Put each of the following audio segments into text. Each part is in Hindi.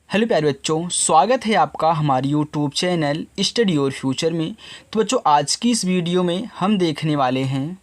हेलो प्यारे बच्चों, स्वागत है आपका हमारी YouTube channel study your future में। तो बच्चों, आज की इस वीडियो में हम देखने वाले हैं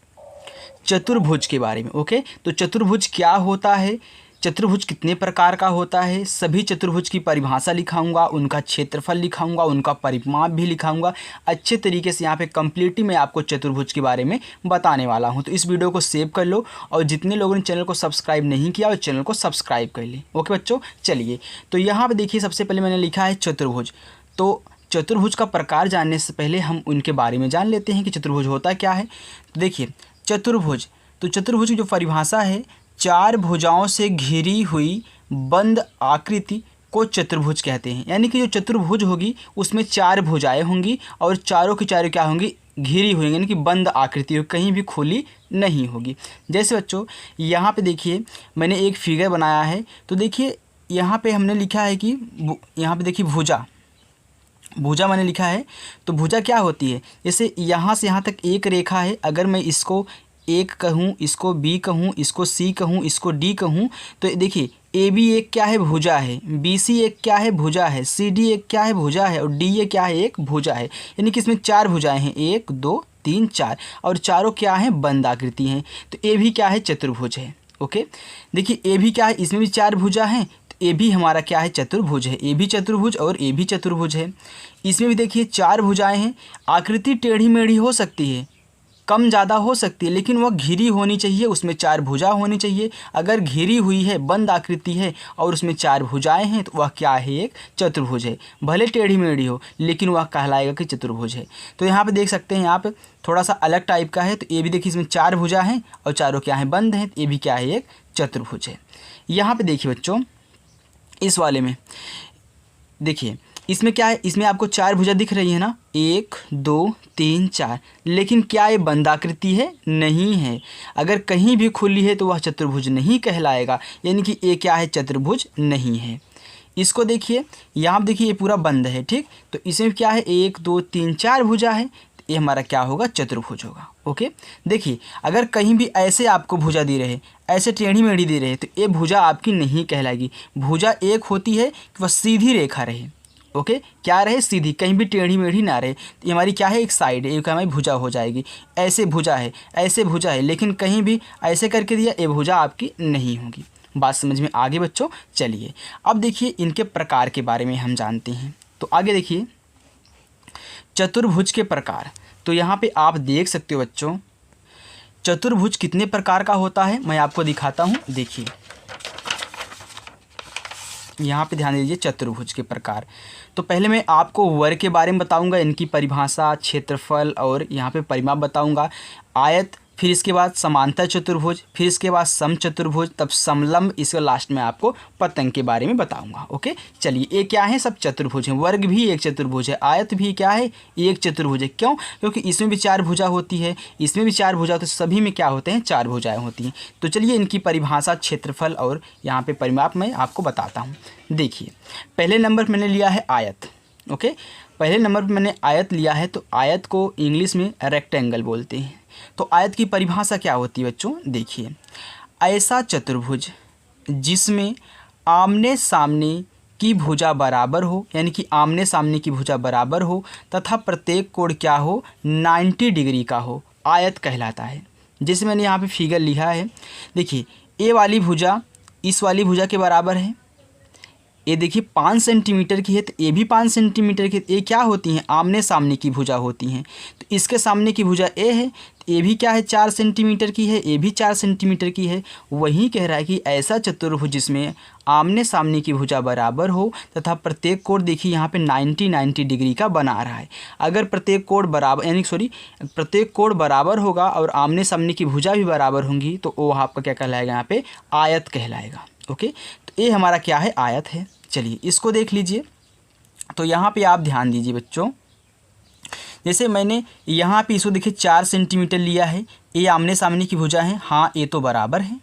चतुर्भुज के बारे में। ओके, तो चतुर्भुज क्या होता है, चतुर्भुज कितने प्रकार का होता है, सभी चतुर्भुज की परिभाषा लिखाऊंगा, उनका क्षेत्रफल लिखाऊंगा, उनका परिमाप भी लिखाऊंगा। अच्छे तरीके से यहाँ पे कंप्लीटली मैं आपको चतुर्भुज के बारे में बताने वाला हूँ। तो इस वीडियो को सेव कर लो और जितने लोगों ने चैनल को सब्सक्राइब नहीं किया वो चैनल को सब्सक्राइब कर ले। ओके बच्चों, चलिए। तो यहाँ पर देखिए, सबसे पहले मैंने लिखा है चतुर्भुज। तो चतुर्भुज का प्रकार जानने से पहले हम उनके बारे में जान लेते हैं कि चतुर्भुज होता क्या है। तो देखिए, चतुर्भुज, तो चतुर्भुज की जो परिभाषा है, चार भुजाओं से घिरी हुई बंद आकृति को चतुर्भुज कहते हैं। यानी कि जो चतुर्भुज होगी उसमें चार भुजाएं होंगी और चारों की चारों क्या होंगी, घिरी हुई, यानी कि बंद आकृति, कहीं भी खुली नहीं होगी। जैसे बच्चों यहाँ पे देखिए, मैंने एक फिगर बनाया है। तो देखिए यहाँ पे हमने लिखा है कि यहाँ पे देखिए भुजा, भुजा मैंने लिखा है। तो भुजा क्या होती है, जैसे यहाँ से यहाँ तक एक रेखा है, अगर मैं इसको एक कहूँ, इसको बी कहूँ, इसको सी कहूँ, इसको डी कहूँ, तो देखिए ए बी एक क्या है, भुजा है, बी सी एक क्या है, भुजा है, सी डी एक क्या है, भुजा है, और डी ए क्या है, एक भुजा है। यानी कि इसमें चार भुजाएं हैं, एक दो तीन चार, और चारों क्या हैं, बंद आकृति हैं। तो ए भी क्या है, चतुर्भुज है। ओके, देखिए ए भी क्या है, इसमें भी चार भुजा हैं, ए भी हमारा क्या है, चतुर्भुज है। ए भी चतुर्भुज और ए भी चतुर्भुज है। इसमें भी देखिए चार भुजाएं हैं, आकृति टेढ़ी मेढ़ी हो सकती है, कम ज़्यादा हो सकती है, लेकिन वह घिरी होनी चाहिए, उसमें चार भुजा होनी चाहिए। अगर घिरी हुई है, बंद आकृति है और उसमें चार भुजाएं हैं, तो वह क्या है, एक चतुर्भुज है। भले टेढ़ी मेढ़ी हो लेकिन वह कहलाएगा कि चतुर्भुज है। तो यहाँ पे देख सकते हैं, यहाँ पे थोड़ा सा अलग टाइप का है। तो ये भी देखिए, इसमें चार भुजा हैं और चारों क्या हैं, बंद हैं। तो ये भी क्या है, एक चतुर्भुज है। यहाँ पर देखिए बच्चों, इस वाले में देखिए, इसमें क्या है, इसमें आपको चार भुजा दिख रही है ना, एक दो तीन चार, लेकिन क्या ये बंद आकृति है, नहीं है। अगर कहीं भी खुली है तो वह चतुर्भुज नहीं कहलाएगा, यानी कि ये क्या है, चतुर्भुज नहीं है। इसको देखिए, यहाँ देखिए ये पूरा बंद है, ठीक। तो इसमें क्या है, एक दो तीन चार भुजा है, ये हमारा क्या होगा, चतुर्भुज होगा। ओके, देखिए अगर कहीं भी ऐसे आपको भुजा दे रहे, ऐसे टेढ़ी मेढ़ी दे रहे, तो ये भुजा आपकी नहीं कहलाएगी। भुजा एक होती है कि वह सीधी रेखा रहे। ओके, क्या रहे, सीधी, कहीं भी टेढ़ी मेढ़ी ना रहे। तो ये हमारी क्या है, एक साइड है, एक हमारी भुजा हो जाएगी। ऐसे भुजा है, ऐसे भुजा है, लेकिन कहीं भी ऐसे करके दिया, ये भुजा आपकी नहीं होगी। बात समझ में आगे बच्चों। चलिए अब देखिए इनके प्रकार के बारे में हम जानते हैं। तो आगे देखिए चतुर्भुज के प्रकार। तो यहाँ पे आप देख सकते हो बच्चों, चतुर्भुज कितने प्रकार का होता है, मैं आपको दिखाता हूँ। देखिए यहाँ पे ध्यान दीजिए, चतुर्भुज के प्रकार। तो पहले मैं आपको वर्ग के बारे में बताऊंगा, इनकी परिभाषा, क्षेत्रफल और यहाँ पे परिमाप बताऊंगा। आयत, फिर इसके बाद समांतर चतुर्भुज, फिर इसके बाद समचतुर्भुज, तब समलंब, इसके लास्ट में आपको पतंग के बारे में बताऊंगा। ओके, चलिए ये क्या है, सब चतुर्भुज हैं। वर्ग भी एक चतुर्भुज है, आयत भी क्या है, एक चतुर्भुज है। क्यों, क्योंकि इसमें भी चार भुजा होती है, इसमें भी चार भुजा, तो सभी में क्या होते हैं, चार भुजाएँ होती हैं। तो चलिए इनकी परिभाषा, क्षेत्रफल और यहाँ पर परिमाप मैं आपको बताता हूँ। देखिए पहले नंबर पर मैंने लिया है आयत। ओके, पहले नंबर पर मैंने आयत लिया है। तो आयत को इंग्लिश में रेक्टेंगल बोलते हैं। तो आयत की परिभाषा क्या होती है बच्चों, देखिए, ऐसा चतुर्भुज जिसमें आमने सामने की भुजा बराबर हो, यानी कि आमने सामने की भुजा बराबर हो तथा प्रत्येक कोण क्या हो, 90 डिग्री का हो, आयत कहलाता है। जैसे मैंने यहाँ पे फिगर लिखा है, देखिए ए वाली भुजा इस वाली भुजा के बराबर है। ये देखिए 5 सेंटीमीटर की है, तो ये भी 5 सेंटीमीटर की। ये क्या होती हैं, आमने सामने की भुजा होती हैं। तो इसके सामने की भुजा ए है, तो ये भी क्या है, 4 सेंटीमीटर की है, ये भी 4 सेंटीमीटर की है। वही कह रहा है कि ऐसा चतुर्भुज जिसमें आमने सामने की भुजा बराबर हो तथा प्रत्येक कोण देखिए यहाँ पे 90 डिग्री का बना रहा है। अगर प्रत्येक कोण बराबर, यानी प्रत्येक कोण बराबर होगा और आमने सामने की भुजा भी बराबर होंगी, तो वो आपका क्या कहलाएगा, यहाँ पे आयत कहलाएगा। ओके, तो ये हमारा क्या है, आयत है। चलिए इसको देख लीजिए। तो यहाँ पे आप ध्यान दीजिए बच्चों, जैसे मैंने यहाँ पे इसको देखिए 4 सेंटीमीटर लिया है, ये आमने सामने की भुजा है, हाँ ये तो बराबर है।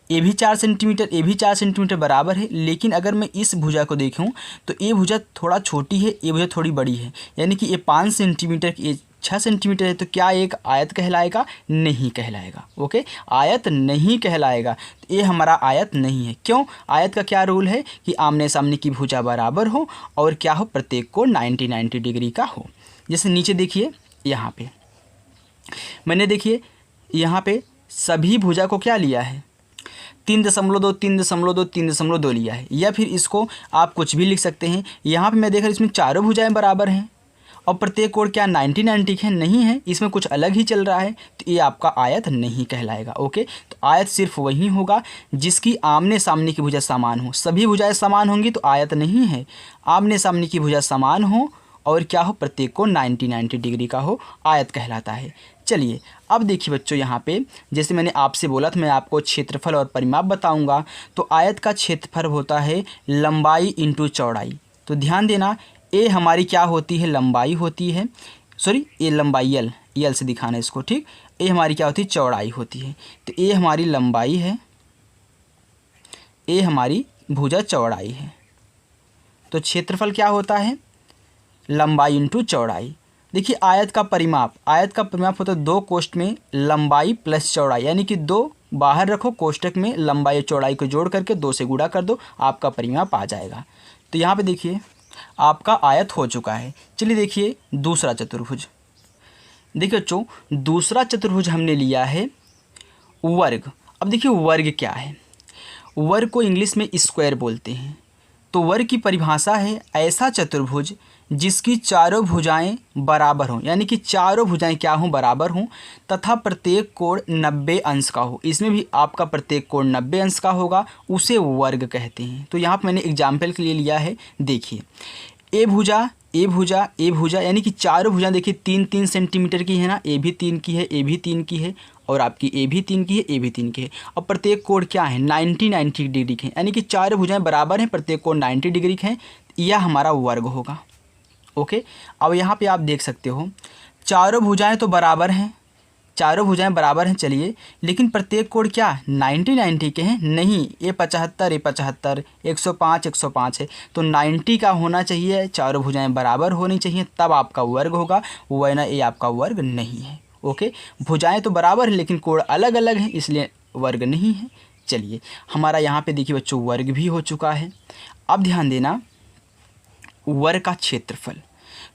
ये भी 4 सेंटीमीटर, ये भी 4 सेंटीमीटर बराबर है। लेकिन अगर मैं इस भुजा को देखूँ तो ये भुजा थोड़ा छोटी है, ये भुजा थोड़ी बड़ी है, यानी कि ये 5 सेंटीमीटर की, 6 सेंटीमीटर है, तो क्या एक आयत कहलाएगा? नहीं कहलाएगा। ओके, आयत नहीं कहलाएगा। तो ये हमारा आयत नहीं है। क्यों? आयत का क्या रूल है कि आमने सामने की भुजा बराबर हो और क्या हो, प्रत्येक कोण 90 डिग्री का हो। जैसे नीचे देखिए, यहाँ पे मैंने देखिए यहाँ पे सभी भुजा को क्या लिया है, 3.2 3.2 3.2 लिया है, या फिर इसको आप कुछ भी लिख सकते हैं। यहाँ पे मैं देख रहा हूँ इसमें चारों भुजाएं बराबर हैं और प्रत्येक कोण क्या 90 है? नहीं है, इसमें कुछ अलग ही चल रहा है, तो ये आपका आयत नहीं कहलाएगा। ओके, तो आयत सिर्फ वही होगा जिसकी आमने सामने की भुजा समान हो। सभी भुजाएं समान होंगी तो आयत नहीं है। आमने सामने की भुजा समान हो और क्या हो, प्रत्येक कोण 90 डिग्री का हो, आयत कहलाता है। चलिए अब देखिए बच्चों, यहाँ पे जैसे मैंने आपसे बोला था मैं आपको क्षेत्रफल और परिमाप बताऊंगा, तो आयत का क्षेत्रफल होता है लंबाई इंटू चौड़ाई। तो ध्यान देना, ए हमारी क्या होती है, लंबाई होती है, सॉरी ए लंबाई, यल से दिखाना इसको, ठीक। ए हमारी क्या होती है, चौड़ाई होती है। तो ए हमारी लंबाई है, ए हमारी भुजा चौड़ाई है। तो क्षेत्रफल क्या होता है, लंबाई इंटू चौड़ाई। देखिए आयत का परिमाप होता है 2 कोष्ठ में लंबाई प्लस चौड़ाई, यानी कि 2 बाहर रखो, कोष्ठक में लंबाई और चौड़ाई को जोड़ करके 2 से गुणा कर दो, आपका परिमाप आ जाएगा। तो यहाँ पे देखिए आपका आयत हो चुका है। चलिए देखिए दूसरा चतुर्भुज। देखिए बच्चों, दूसरा चतुर्भुज हमने लिया है वर्ग। अब देखिए वर्ग क्या है, वर्ग को इंग्लिश में स्क्वायर बोलते हैं। तो वर्ग की परिभाषा है ऐसा चतुर्भुज जिसकी चारों भुजाएं बराबर हों, यानी कि चारों भुजाएं क्या हों, बराबर हों, तथा प्रत्येक कोण 90 अंश का हो। इसमें भी आपका प्रत्येक कोण 90 अंश का होगा, उसे वर्ग कहते हैं। तो यहाँ पर मैंने एग्जाम्पल के लिए लिया है, देखिए ए भुजा ए भुजा ए भुजा, यानी कि चारों भुजाएं देखिए 3-3 सेंटीमीटर की है ना, ए भी 3 की है, ए भी 3 की है, और आपकी ए भी 3 की है, ए भी 3 की है, और प्रत्येक कोण क्या है, 90 डिग्री के हैं, यानी कि चारों भुजाएं बराबर हैं, प्रत्येक कोण 90 डिग्री के हैं। यह हमारा वर्ग होगा। ओके, अब यहाँ पे आप देख सकते हो चारों भुजाएं तो बराबर हैं, चारों भुजाएं बराबर हैं, चलिए, लेकिन प्रत्येक कोण क्या 90 के हैं? नहीं, ये 75 105 105 है, तो 90 का होना चाहिए, चारों भुजाएं बराबर होनी चाहिए, तब आपका वर्ग होगा, वरना ये आपका वर्ग नहीं है। ओके, भुजाएं तो बराबर है लेकिन कोण अलग अलग हैं, इसलिए वर्ग नहीं है। चलिए हमारा यहाँ पे देखिए बच्चों वर्ग भी हो चुका है। अब ध्यान देना, वर्ग का क्षेत्रफल,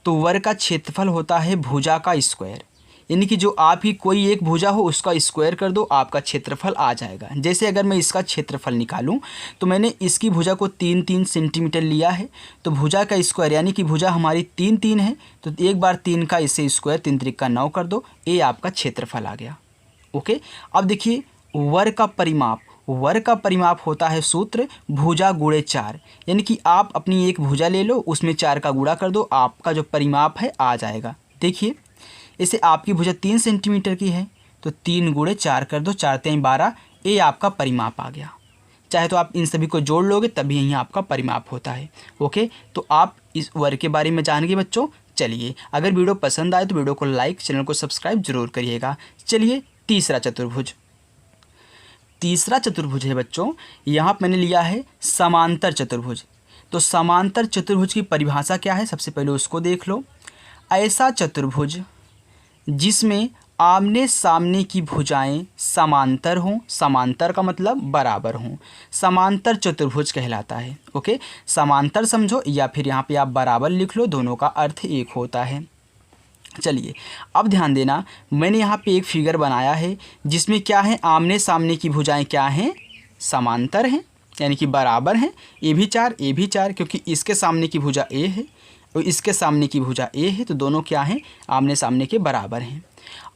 तो वर्ग का क्षेत्रफल होता है भुजा का स्क्वायर, यानी कि जो आपकी कोई एक भुजा हो उसका स्क्वायर कर दो, आपका क्षेत्रफल आ जाएगा। जैसे अगर मैं इसका क्षेत्रफल निकालूं तो मैंने इसकी भुजा को 3-3 सेंटीमीटर लिया है, तो भुजा का स्क्वायर, यानी कि भुजा हमारी 3-3 है, तो एक बार 3 का इसे स्क्वायर 3 त्रिक का 9 कर दो, ये आपका क्षेत्रफल आ गया। ओके, अब देखिए वर्ग का परिमाप, वर्ग का परिमाप होता है सूत्र भुजा गुणे 4, यानी कि आप अपनी एक भुजा ले लो, उसमें 4 का गुणा कर दो, आपका जो परिमाप है आ जाएगा। देखिए इसे आपकी भुजा 3 सेंटीमीटर की है, तो 3 गुणे 4 कर दो, 4×3 12, ये आपका परिमाप आ गया। चाहे तो आप इन सभी को जोड़ लोगे तभी यहीं आपका परिमाप होता है। ओके, तो आप इस वर्ग के बारे में जान गए बच्चों। चलिए अगर वीडियो पसंद आए तो वीडियो को लाइक, चैनल को सब्सक्राइब जरूर करिएगा। चलिए तीसरा चतुर्भुज, तीसरा चतुर्भुज है बच्चों, यहाँ मैंने लिया है समांतर चतुर्भुज। तो समांतर चतुर्भुज की परिभाषा क्या है, सबसे पहले उसको देख लो। ऐसा चतुर्भुज जिसमें आमने सामने की भुजाएं समांतर हों, समांतर का मतलब बराबर हों, समांतर चतुर्भुज कहलाता है। ओके, समांतर समझो या फिर यहाँ पे आप बराबर लिख लो, दोनों का अर्थ एक होता है। चलिए अब ध्यान देना, मैंने यहाँ पे एक फिगर बनाया है जिसमें क्या है, आमने सामने की भुजाएं क्या हैं, समांतर हैं, यानी कि बराबर हैं, ए भी 4 ए भी 4, क्योंकि इसके सामने की भुजा ए है और इसके सामने की भुजा ए है, तो दोनों क्या हैं, आमने सामने के बराबर हैं।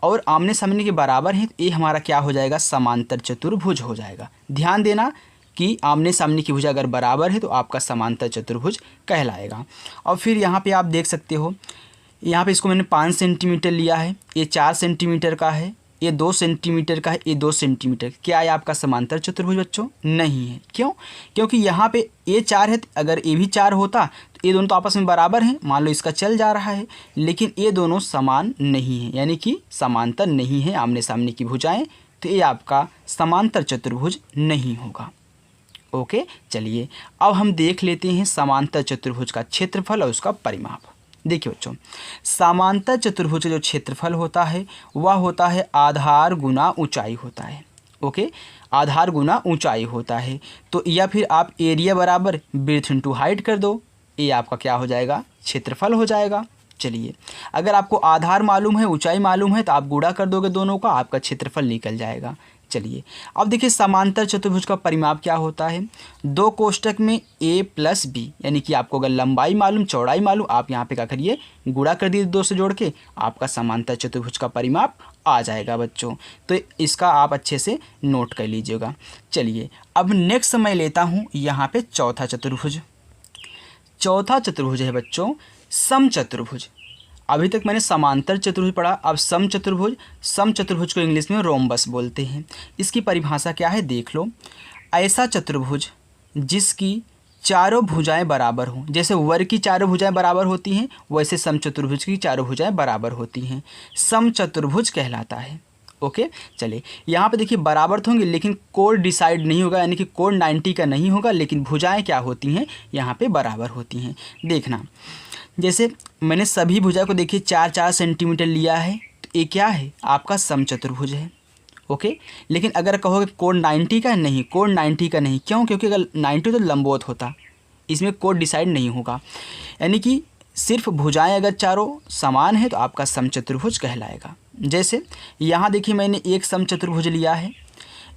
और आमने सामने के बराबर हैं तो ये हमारा क्या हो जाएगा, समांतर चतुर्भुज हो जाएगा। ध्यान देना कि आमने सामने की भुजा अगर बराबर है तो आपका समांतर चतुर्भुज कहलाएगा। और फिर यहाँ पे आप देख सकते हो, यहाँ पे इसको मैंने 5 सेंटीमीटर लिया है, ये 4 सेंटीमीटर का है, ये 2 सेंटीमीटर का है, ये 2 सेंटीमीटर। क्या है आपका समांतर चतुर्भुज बच्चों? नहीं है। क्यों? क्योंकि यहाँ पे ये 4 है, अगर ये भी 4 होता तो ये दोनों तो आपस में बराबर हैं, मान लो इसका चल जा रहा है, लेकिन ये दोनों समान नहीं हैं, यानी कि समांतर नहीं है आमने सामने की भुजाएं, तो ये आपका समांतर चतुर्भुज नहीं होगा। ओके, चलिए अब हम देख लेते हैं समांतर चतुर्भुज का क्षेत्रफल और उसका परिमाप। देखिए बच्चों, समांतर चतुर्भुज का जो क्षेत्रफल होता है वह होता है आधार गुना ऊंचाई होता है। ओके, आधार गुना ऊंचाई होता है। तो या फिर आप एरिया बराबर ब्रेड्थ इनटू हाइट कर दो, ये आपका क्या हो जाएगा, क्षेत्रफल हो जाएगा। चलिए, अगर आपको आधार मालूम है, ऊंचाई मालूम है, तो आप गुणा कर दोगे दोनों का, आपका क्षेत्रफल निकल जाएगा। चलिए, अब देखिए समांतर चतुर्भुज का परिमाप क्या होता है। दो कोष्टक में a प्लस बी, यानी कि आपको अगर लंबाई मालूम, चौड़ाई मालूम, आप यहाँ पे क्या करिए, गुणा कर दीजिए 2 से जोड़ के, आपका समांतर चतुर्भुज का परिमाप आ जाएगा बच्चों। तो इसका आप अच्छे से नोट कर लीजिएगा। चलिए, अब नेक्स्ट मैं लेता हूँ यहाँ पे चौथा चतुर्भुज। चौथा चतुर्भुज है बच्चों समचतुर्भुज। अभी तक मैंने समांतर चतुर्भुज पढ़ा, अब समचतुर्भुज। समचतुर्भुज को इंग्लिश में रोम्बस बोलते हैं। इसकी परिभाषा क्या है देख लो। ऐसा चतुर्भुज जिसकी चारों भुजाएं बराबर हों, जैसे वर्ग की चारों भुजाएं बराबर होती हैं वैसे समचतुर्भुज की चारों भुजाएं बराबर होती हैं, समचतुर्भुज कहलाता है। ओके, चलिए यहाँ पे देखिए बराबर तो होंगे लेकिन कोण डिसाइड नहीं होगा, यानी कि कोण 90 का नहीं होगा, लेकिन भुजाएं क्या होती हैं यहाँ पे बराबर होती हैं। देखना, जैसे मैंने सभी भुजा को देखिए 4-4 सेंटीमीटर लिया है, तो ये क्या है, आपका समचतुर्भुज है। ओके, लेकिन अगर कहोगे कोण 90 का नहीं, कोण 90 का नहीं, क्यों, क्योंकि अगर 90 तो लंबवत होता, इसमें कोण डिसाइड नहीं होगा। यानी कि सिर्फ भुजाएं अगर चारों समान है तो आपका समचतुर्भुज कहलाएगा। जैसे यहाँ देखिए मैंने एक समचतुर्भुज लिया है,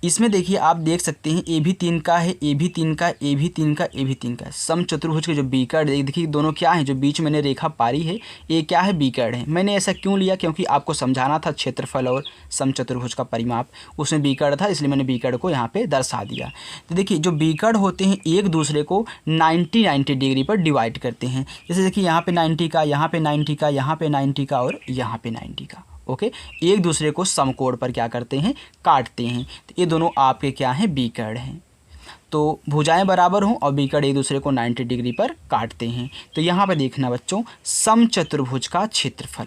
इसमें देखिए आप देख सकते हैं ए भी 3 का है, ए भी 3 का, ए भी 3 का, ए भी 3 का। समचतुर्भुज के जो बीकर्ड देखिए दोनों क्या हैं, जो बीच मैंने रेखा पारी है ये क्या है, बीकर्ड है। मैंने ऐसा क्यों लिया, क्योंकि आपको समझाना था क्षेत्रफल और समचतुर्भुज का परिमाप, उसमें बीकर्ड था इसलिए मैंने बीकर्ड को यहाँ पे दर्शा दिया। तो देखिए जो बीकर्ड होते हैं एक दूसरे को 90 डिग्री पर डिवाइड करते हैं। जैसे देखिए यहाँ पे 90 का, यहाँ पे 90 का, यहाँ पे 90 का और यहाँ पे 90 का। ओके, एक दूसरे को समकोण पर क्या करते हैं, काटते हैं। तो ये दोनों आपके क्या हैं, बीकर्ड हैं। तो भुजाएं बराबर हों और बीकर्ड एक दूसरे को 90 डिग्री पर काटते हैं। तो यहाँ पे देखना बच्चों, समचतुर्भुज का क्षेत्रफल,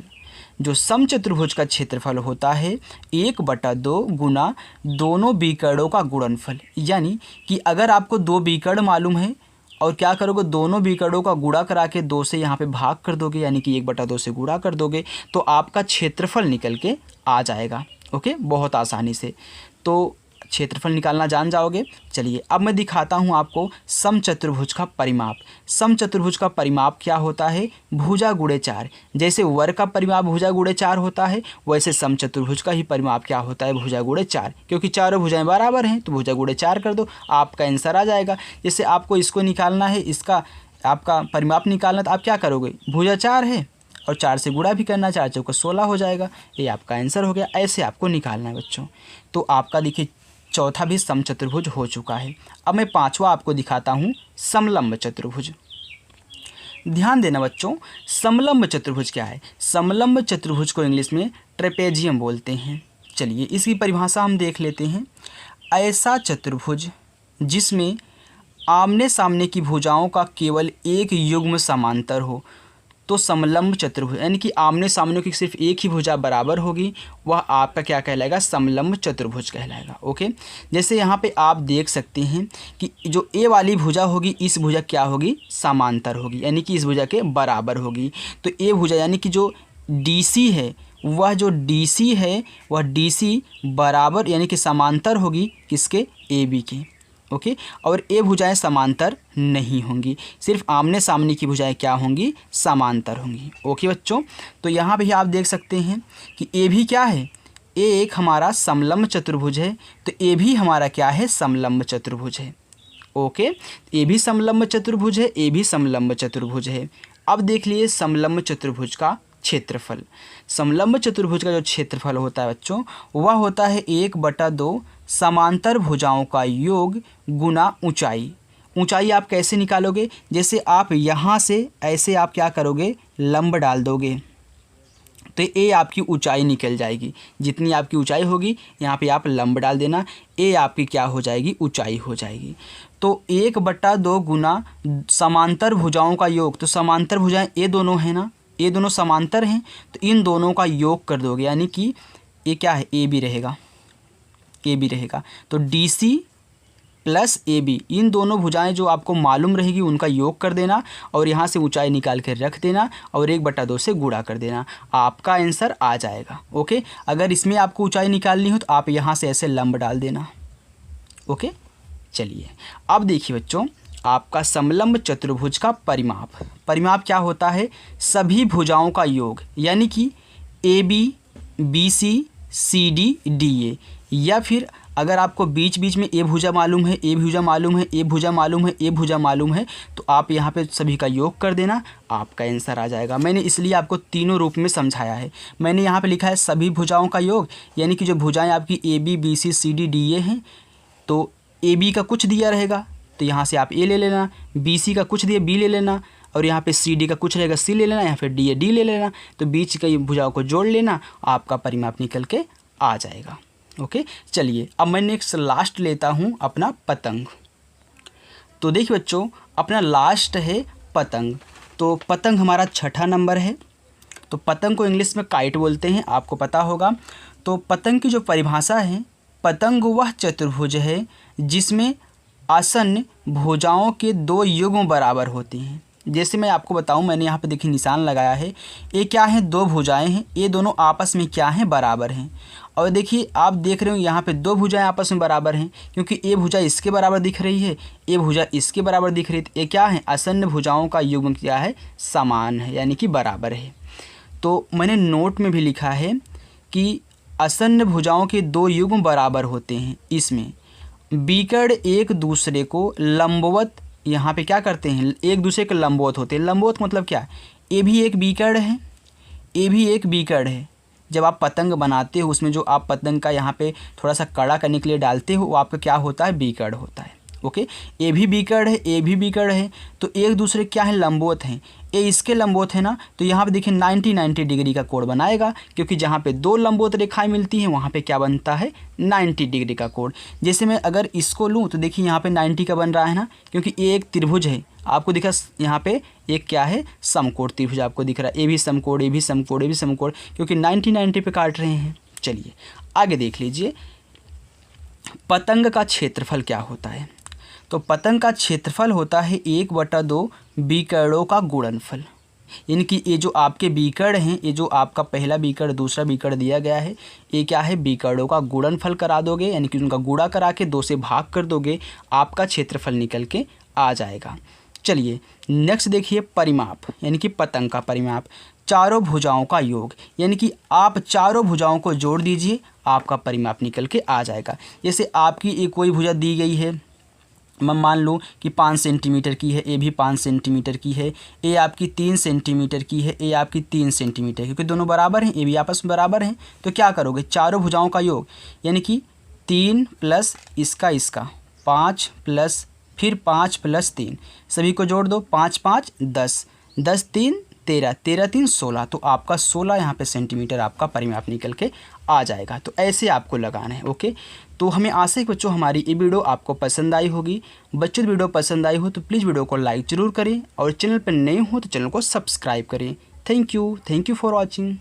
जो समचतुर्भुज का क्षेत्रफल होता है 1/2 गुना दोनों बीकर्डों का गुणनफल। यानी कि अगर आपको 2 बीकर्ड मालूम है और क्या करोगे, दोनों बीकर्डों का गुणा करा के 2 से यहाँ पे भाग कर दोगे, यानी कि 1/2 से गुणा कर दोगे तो आपका क्षेत्रफल निकल के आ जाएगा। ओके, बहुत आसानी से तो क्षेत्रफल निकालना जान जाओगे। चलिए अब मैं दिखाता हूँ आपको समचतुर्भुज का परिमाप। समचतुर्भुज का परिमाप क्या होता है, भुजा गुणे 4। जैसे वर्ग का परिमाप भुजा गुणे 4 होता है, वैसे समचतुर्भुज का ही परिमाप क्या होता है, भुजा गुणे 4। क्योंकि चारों भुजाएं बराबर हैं तो भुजा गुणे 4 कर दो, आपका आंसर आ जाएगा। जैसे आपको इसको निकालना है, इसका आपका परिमाप निकालना, तो आप क्या करोगे, भुजा 4 है और 4 से गुणा भी करना, 4 चौका 16 हो जाएगा, ये आपका आंसर हो गया। ऐसे आपको निकालना है बच्चों। तो आपका देखिए चौथा भी समचतुर्भुज हो चुका है। अब मैं पांचवा आपको दिखाता हूँ समलंब चतुर्भुज। ध्यान देना बच्चों, समलंब चतुर्भुज क्या है। समलंब चतुर्भुज को इंग्लिश में ट्रेपेजियम बोलते हैं। चलिए इसकी परिभाषा हम देख लेते हैं। ऐसा चतुर्भुज जिसमें आमने सामने की भुजाओं का केवल एक युग्म समांतर हो तो समलंब चतुर्भुज, यानी कि आमने सामने की सिर्फ एक ही भुजा बराबर होगी, वह आपका क्या कहलाएगा, समलंब चतुर्भुज कहलाएगा। ओके, जैसे यहाँ पे आप देख सकते हैं कि जो ए वाली भुजा होगी इस भुजा क्या होगी, समांतर होगी, यानी कि इस भुजा के बराबर होगी। तो ए भुजा यानी कि जो DC है वह जो DC है वह DC बराबर यानी कि समांतर होगी किसके, AB के। ओके, और ए भुजाएं समांतर नहीं होंगी, सिर्फ आमने सामने की भुजाएं क्या होंगी, समांतर होंगी। ओके बच्चों, तो यहाँ भी आप देख सकते हैं कि ए भी क्या है, ए एक हमारा समलंब चतुर्भुज है, तो ए भी हमारा क्या है, समलंब चतुर्भुज है। ओके, ए भी समलंब चतुर्भुज है, ए भी समलंब चतुर्भुज है। अब देख लिए समलंब चतुर्भुज का क्षेत्रफल। समलंब चतुर्भुज का जो क्षेत्रफल होता है बच्चों वह होता है 1/2 समांतर भुजाओं का योग गुना ऊंचाई। ऊंचाई आप कैसे निकालोगे, जैसे आप यहाँ से ऐसे आप क्या करोगे, लंब डाल दोगे तो ए आपकी ऊंचाई निकल जाएगी। जितनी आपकी ऊंचाई होगी यहाँ पे आप लंब डाल देना, ए आपकी क्या हो जाएगी, ऊंचाई हो जाएगी। तो 1/2 गुना समांतर भुजाओं का योग, तो समांतर भुजाएं ये दोनों है ना, ये दोनों समांतर हैं, तो इन दोनों का योग कर दोगे, यानी कि ये क्या है, ए भी रहेगा, ए भी रहेगा। तो DC प्लस ए बी, इन दोनों भुजाएं जो आपको मालूम रहेगी उनका योग कर देना और यहाँ से ऊंचाई निकाल कर रख देना और 1/2 से गुणा कर देना, आपका आंसर आ जाएगा। ओके, अगर इसमें आपको ऊंचाई निकालनी हो तो आप यहाँ से ऐसे लंब डाल देना। ओके, चलिए अब देखिए बच्चों, आपका समलंब चतुर्भुज का परिमाप, परिमाप क्या होता है? सभी भुजाओं का योग, यानी कि A B, B C, C D, D A, या फिर अगर आपको बीच बीच में ए भुजा मालूम है, ए भुजा मालूम है, ए भुजा मालूम है, ए भुजा मालूम है, तो आप यहाँ पे सभी का योग कर देना, आपका आंसर आ जाएगा। मैंने इसलिए आपको तीनों रूप में समझाया है। मैंने यहाँ पे लिखा है सभी भुजाओं का योग, यानी कि जो भुजाएं आपकी A B, B C, C D, D A हैं, तो ए बी का कुछ दिया रहेगा तो यहाँ से आप ए ले लेना, बी सी का कुछ दिया बी ले लेना, और यहाँ पे सी डी का कुछ रहेगा सी ले लेना, यहाँ पे डी ए डी ले लेना, तो बीच की भुजाओं को जोड़ लेना, आपका परिमाप निकल के आ जाएगा। ओके, चलिए अब मैं नेक्स्ट लास्ट लेता हूँ अपना पतंग। तो देखिए बच्चों, अपना लास्ट है पतंग। तो पतंग हमारा 6ठा नंबर है। तो पतंग को इंग्लिश में काइट बोलते हैं, आपको पता होगा। तो पतंग की जो परिभाषा है, पतंग वह चतुर्भुज है जिसमें आसन्न भुजाओं के 2 युग्म बराबर होते हैं। जैसे मैं आपको बताऊं, मैंने यहाँ पे देखिए निशान लगाया है, ये क्या है? 2 भुजाएं हैं, ये दोनों आपस में क्या हैं? बराबर हैं। और देखिए आप देख रहे हो यहाँ पे 2 भुजाएं आपस में बराबर हैं, क्योंकि ये भुजा इसके बराबर दिख रही है, ये भुजा इसके बराबर दिख रही है। ये क्या है? आसन्न भुजाओं का युग्म क्या है? समान है, यानी कि बराबर है। तो मैंने नोट में भी लिखा है कि आसन्न भुजाओं के 2 युग्म बराबर होते हैं। इसमें बीकड़ एक दूसरे को लंबवत, यहाँ पे क्या करते हैं? एक दूसरे के लंबवत होते हैं। लंबवत मतलब क्या? ये भी एक बीकड़ है, ये भी एक बीकड़ है। जब आप पतंग बनाते हो, उसमें जो आप पतंग का यहाँ पे थोड़ा सा कड़ा करने के लिए डालते हो, वो आपका क्या होता है? बीकड़ होता है। ओके, ये भी बीकड़ है, ये भी बीकड़ है, तो एक दूसरे क्या है? लंबवत हैं। ये इसके लंबवत है ना, तो यहाँ पे देखिए 90 डिग्री का कोण बनाएगा, क्योंकि जहाँ पे 2 लंबवत रेखाएं मिलती हैं वहाँ पे क्या बनता है? 90 डिग्री का कोण। जैसे मैं अगर इसको लूँ तो देखिए यहाँ पे 90 का बन रहा है ना, क्योंकि ये एक त्रिभुज है। आपको दिखा यहाँ पे एक क्या है? समकोण त्रिभुज आपको दिख रहा है। ये भी समकोण, ये भी समकोण, ये भी समकोण, क्योंकि 90 पे काट रहे हैं। चलिए आगे देख लीजिए, पतंग का क्षेत्रफल क्या होता है? तो पतंग का क्षेत्रफल होता है 1/2 बीकड़ों का गुणनफल। यानी कि ये जो आपके बीकड़ हैं, ये जो आपका पहला बीकड़ दूसरा बीकड़ दिया गया है, ये क्या है? बीकड़ों का गुणनफल करा दोगे, यानी कि उनका गुणा करा के 2 से भाग कर दोगे, आपका क्षेत्रफल निकल के आ जाएगा। चलिए नेक्स्ट देखिए, परिमाप, यानी कि पतंग का परिमाप। चारों भुजाओं का योग, यानी कि आप चारों भुजाओं को जोड़ दीजिए, आपका परिमाप निकल के आ जाएगा। जैसे आपकी एक कोई भुजा दी गई है, मैं मान लूँ कि 5 सेंटीमीटर की है, ये भी 5 सेंटीमीटर की है, ये आपकी 3 सेंटीमीटर की है, ये आपकी 3 सेंटीमीटर, क्योंकि दोनों बराबर हैं, ये भी आपस में बराबर हैं। तो क्या करोगे? चारों भुजाओं का योग, यानी कि 3 प्लस इसका 5 प्लस फिर 5 प्लस 3, सभी को जोड़ दो, 5 5 10, 10 3 13, 13 3 16, तो आपका 16 यहाँ पे सेंटीमीटर आपका परिमाप निकल के आ जाएगा। तो ऐसे आपको लगाना है। ओके, तो हमें आशा है कि बच्चों हमारी ये वीडियो आपको पसंद आई होगी। बच्चों वीडियो पसंद आई हो तो प्लीज़ वीडियो को लाइक ज़रूर करें, और चैनल पर नए हो तो चैनल को सब्सक्राइब करें। Thank you for watching.